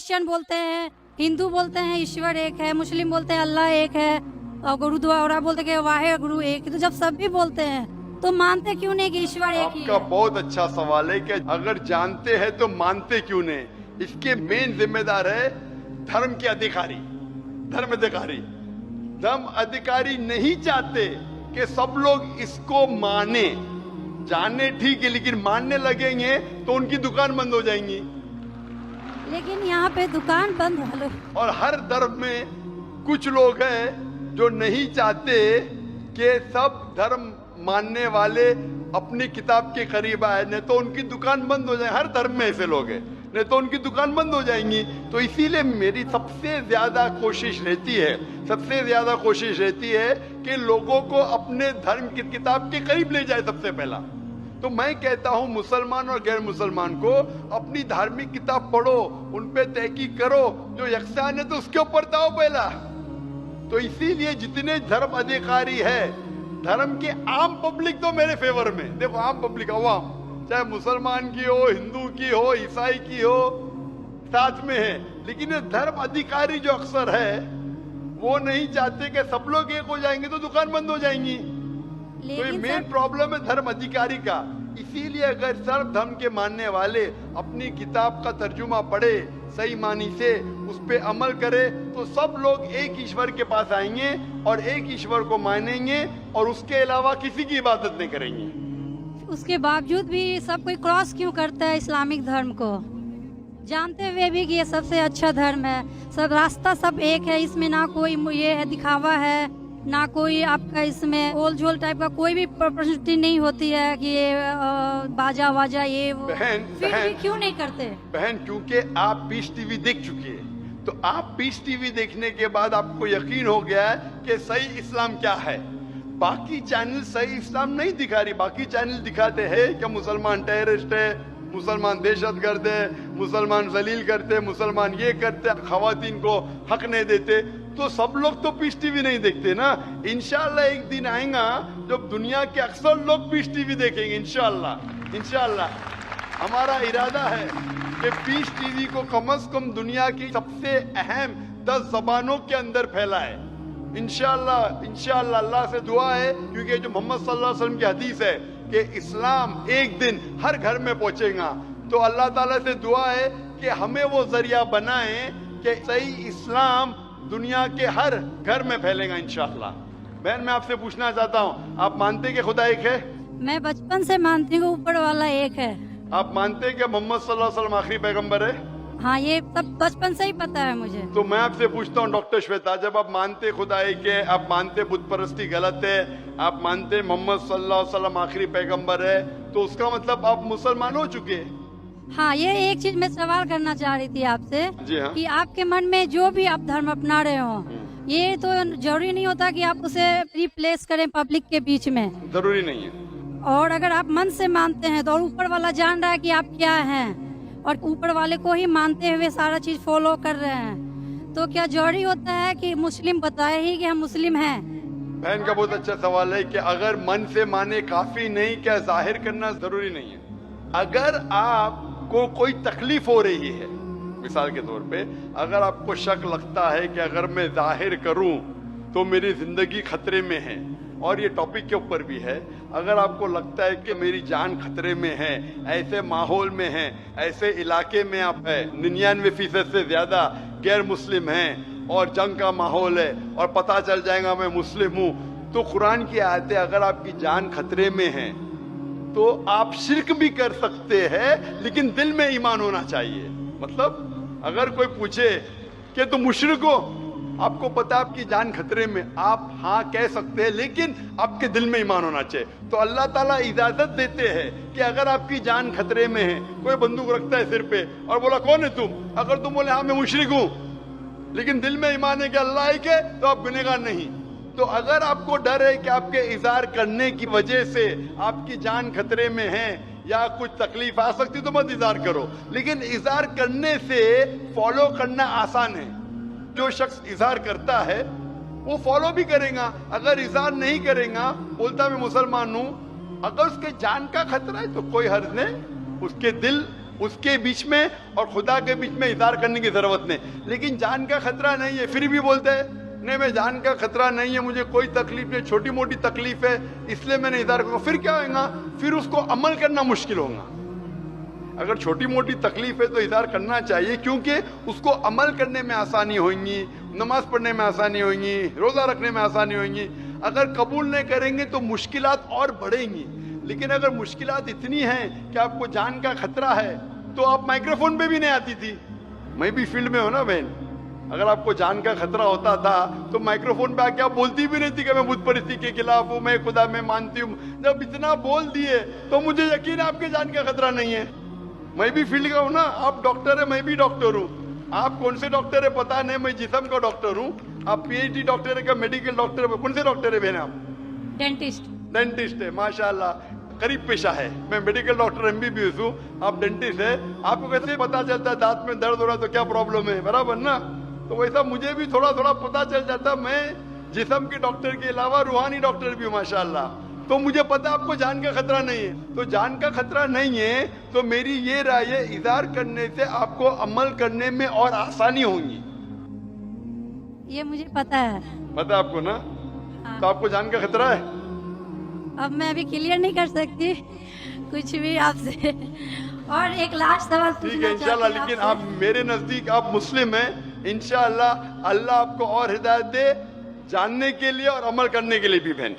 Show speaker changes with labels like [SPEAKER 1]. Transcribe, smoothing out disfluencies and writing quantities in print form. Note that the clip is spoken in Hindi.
[SPEAKER 1] क्रिश्चियन बोलते हैं, हिंदू बोलते हैं ईश्वर एक है, मुस्लिम बोलते हैं अल्लाह एक है, और गुरुद्वारा बोलते हैं कि वाहे गुरु एक है। तो जब सब भी बोलते हैं तो मानते क्यों नहीं कि ईश्वर एक ही
[SPEAKER 2] आपका
[SPEAKER 1] है?
[SPEAKER 2] बहुत अच्छा सवाल है कि अगर जानते हैं तो मानते क्यों नहीं। इसके मेन जिम्मेदार है धर्म के अधिकारी, धर्म अधिकारी। धर्म अधिकारी नहीं चाहते कि सब लोग इसको माने। जाने ठीक है, लेकिन मानने लगेंगे तो उनकी दुकान बंद हो जाएंगी।
[SPEAKER 1] लेकिन यहाँ पे दुकान बंद है। हेलो,
[SPEAKER 2] और हर धर्म में कुछ लोग हैं जो नहीं चाहते कि सब धर्म मानने वाले अपनी किताब के करीब आए, नहीं तो उनकी दुकान बंद हो जाए। हर धर्म में ऐसे लोग हैं, नहीं तो उनकी दुकान बंद हो जाएंगी। तो इसीलिए मेरी सबसे ज्यादा कोशिश रहती है कि लोगों को अपने धर्म की किताब के करीब ले जाए सबसे पहला। तो मैं कहता हूं मुसलमान और गैर मुसलमान को अपनी धार्मिक किताब पढ़ो, उन पे तहकीक करो। जो यकसान है तो उसके ऊपर दाओ पहला। तो इसीलिए जितने धर्म अधिकारी है, धर्म के आम पब्लिक तो मेरे फेवर में। देखो आम पब्लिक, अवाम, चाहे मुसलमान की हो, हिंदू की हो, ईसाई की हो, साथ में है। लेकिन ये धर्म अधिकारी जो अक्सर है वो नहीं चाहते कि सब लोग एक हो जाएंगे तो दुकान बंद हो जाएंगी। तो ये
[SPEAKER 1] लेकिन
[SPEAKER 2] मेन प्रॉब्लम है धर्म अधिकारी का। इसीलिए अगर सर्व धर्म के मानने वाले अपनी किताब का तर्जुमा पढ़े, सही मानी से उस पे अमल करे, तो सब लोग एक ईश्वर के पास आएंगे और एक ईश्वर को मानेंगे और उसके अलावा किसी की इबादत नहीं करेंगे।
[SPEAKER 1] उसके बावजूद भी सब कोई क्रॉस क्यों करता है इस्लामिक धर्म को, जानते हुए भी कि ये सबसे अच्छा धर्म है, सब रास्ता सब एक है, इसमें ना कोई ये है दिखावा है, ना कोई आपका इसमें ओल झोल टाइप का कोई भी प्रस्तुति नहीं होती है कि ये बाजा वाजा ये वो। फिर भी क्यों नहीं करते?
[SPEAKER 2] बहन, क्योंकि आप पीस टीवी देख चुकी है, तो आप पीस टीवी देखने के बाद आपको यकीन हो गया है कि सही इस्लाम क्या है। बाकी चैनल सही इस्लाम नहीं दिखा रही। बाकी चैनल दिखाते हैं कि मुसलमान टेररिस्ट है, मुसलमान दहशतगर्द है, मुसलमान जलील करते, मुसलमान ये करते, खवातीन को हक नहीं देते। तो सब लोग तो पीस टीवी नहीं देखते ना। इंशाल्लाह एक दिन आएगा जब दुनिया के अक्सर लोग पीस टीवी देखेंगे। इंशाल्लाह हमारा इरादा है कि पीस टीवी को कम से कम दुनिया की सबसे अहम 10 जबानों के अंदर फैलाए। इंशाल्लाह अल्लाह से दुआ है, क्योंकि जो मोहम्मद सल्लल्लाहु अलैहि वसल्लम की हदीस है कि इस्लाम एक दिन हर घर में पहुंचेगा। तो अल्लाह ताला से दुआ है कि हमें वो जरिया बनाए कि सही इस्लाम दुनिया के हर घर में फैलेगा इंशाअल्लाह। बहन, मैं आपसे पूछना चाहता हूँ, आप मानते कि खुदा एक है?
[SPEAKER 1] मैं बचपन से मानती हूँ ऊपर वाला एक है।
[SPEAKER 2] आप मानते कि मोहम्मद सल्लल्लाहु अलैहि वसल्लम आखिरी पैगंबर है?
[SPEAKER 1] हाँ, ये सब बचपन से ही पता है मुझे।
[SPEAKER 2] तो मैं आपसे पूछता हूँ डॉक्टर श्वेता, जब आप मानते खुदा एक है, आप मानते बुत परस्ती गलत है, आप मानते मोहम्मद सल्लल्लाहु अलैहि वसल्लम आखिरी पैगंबर है, तो उसका मतलब आप मुसलमान हो चुके हैं।
[SPEAKER 1] हाँ, ये एक चीज मैं सवाल करना चाह रही थी आपसे।
[SPEAKER 2] जी हाँ।
[SPEAKER 1] कि आपके मन में जो भी आप धर्म अपना रहे हो, ये तो जरूरी नहीं होता कि आप उसे रिप्लेस करें पब्लिक के बीच में।
[SPEAKER 2] जरूरी नहीं है।
[SPEAKER 1] और अगर आप मन से मानते हैं तो और ऊपर वाला जान रहा है कि आप क्या हैं, और ऊपर वाले को ही मानते हुए सारा चीज फॉलो कर रहे हैं, तो क्या जरूरी होता है कि मुस्लिम बताए ही कि हम मुस्लिम हैं?
[SPEAKER 2] बहन का बहुत अच्छा सवाल है कि अगर मन से माने काफी नहीं, क्या जाहिर करना जरूरी नहीं है? अगर आपको कोई तकलीफ हो रही है, मिसाल के तौर पे अगर आपको शक लगता है कि अगर मैं जाहिर करूं तो मेरी जिंदगी खतरे में है, और ये टॉपिक के ऊपर भी है, अगर आपको लगता है कि मेरी जान खतरे में है, ऐसे माहौल में है, ऐसे इलाके में आप है, 99% से ज्यादा गैर मुस्लिम हैं और जंग का माहौल है और पता चल जाएगा मैं मुस्लिम हूं, तो कुरान की आयतें, अगर आपकी जान खतरे में है तो आप शिर्क भी कर सकते हैं, लेकिन दिल में ईमान होना चाहिए। मतलब अगर कोई पूछे कि तुम मुशरिक हो, आपको पता है आपकी जान खतरे में, आप हाँ कह सकते हैं, लेकिन आपके दिल में ईमान होना चाहिए। तो अल्लाह ताला इजाजत देते हैं कि अगर आपकी जान खतरे में है, कोई बंदूक रखता है सिर पे और बोला कौन है तुम, अगर तुम बोले हाँ मैं मुशरिक हूं, लेकिन दिल में ईमान है कि अल्लाह एक है, तो आप गुनहगार नहीं। तो अगर आपको डर है कि आपके इज़हार करने की वजह से आपकी जान खतरे में है या कुछ तकलीफ आ सकती, तो मत इज़हार करो। लेकिन इज़हार करने से फॉलो करना आसान है। जो शख्स इज़हार करता है वो फॉलो भी करेगा। अगर इज़हार नहीं करेगा, बोलता मैं मुसलमान हूं, अगर उसके जान का खतरा है तो कोई हर्ज नहीं, उसके दिल उसके बीच में और खुदा के बीच में इज़हार करने की जरूरत नहीं। लेकिन जान का खतरा नहीं है, फिर भी बोलते हैं नहीं मैं जान का खतरा नहीं है, मुझे कोई तकलीफ नहीं, छोटी मोटी तकलीफ है इसलिए मैंने इज़हार करूंगा। फिर क्या होगा? फिर उसको अमल करना मुश्किल होगा। अगर छोटी मोटी तकलीफ है तो इज़हार करना चाहिए, क्योंकि उसको अमल करने में आसानी होगी, नमाज पढ़ने में आसानी होगी, रोज़ा रखने में आसानी होगी। अगर कबूल नहीं करेंगे तो मुश्किलात और बढ़ेंगी। लेकिन अगर मुश्किलात इतनी हैं कि आपको जान का खतरा है तो आप माइक्रोफोन पे भी नहीं आती थी। मैं भी फील्ड में हूं ना बहन, अगर आपको जान का खतरा होता था तो माइक्रोफोन पे आके आप बोलती भी नहीं थी कि मैं बुत परिस्थिति के खिलाफ हूं, मैं खुदा में मानती हूं। जब इतना बोल दिए तो मुझे यकीन है आपके जान का खतरा नहीं है। मैं भी फील्ड का हूं ना, आप डॉक्टर है, मैं भी डॉक्टर हूं। आप कौन से डॉक्टर है पता नहीं, मैं जिस्म का डॉक्टर हूं। आप पीएचडी डॉक्टर है क्या मेडिकल डॉक्टर है? कौन से डॉक्टर है बहन आप?
[SPEAKER 1] डेंटिस्ट।
[SPEAKER 2] डेंटिस्ट है, माशाल्लाह, करीब पेशा है। मैं मेडिकल डॉक्टर एमबीबीएस हूँ, आप डेंटिस्ट है। आपको कैसे पता चलता है दांत में दर्द हो रहा है तो क्या प्रॉब्लम है, बराबर ना? तो वैसा मुझे भी थोड़ा थोड़ा पता चल जाता। मैं जिस्म के डॉक्टर के अलावा रूहानी डॉक्टर भी हूँ माशाल्लाह। तो मुझे पता आपको जान का खतरा नहीं है। तो जान का खतरा नहीं है तो मेरी ये राय है, इज़हार करने से आपको अमल करने में और आसानी होगी।
[SPEAKER 1] ये मुझे पता है।
[SPEAKER 2] पता आपको ना?
[SPEAKER 1] हाँ।
[SPEAKER 2] तो आपको जान का खतरा है?
[SPEAKER 1] अब मैं अभी क्लियर नहीं कर सकती कुछ भी आपसे। और एक लास्ट सवाल
[SPEAKER 2] ठीक है
[SPEAKER 1] पूछना
[SPEAKER 2] इंशाल्लाह।
[SPEAKER 1] चाहती हूँ
[SPEAKER 2] लेकिन
[SPEAKER 1] आपसे।
[SPEAKER 2] आप मेरे नजदीक आप मुस्लिम हैं, इंशाल्लाह अल्लाह आपको और हिदायत दे जानने के लिए और अमल करने के लिए भी बहन।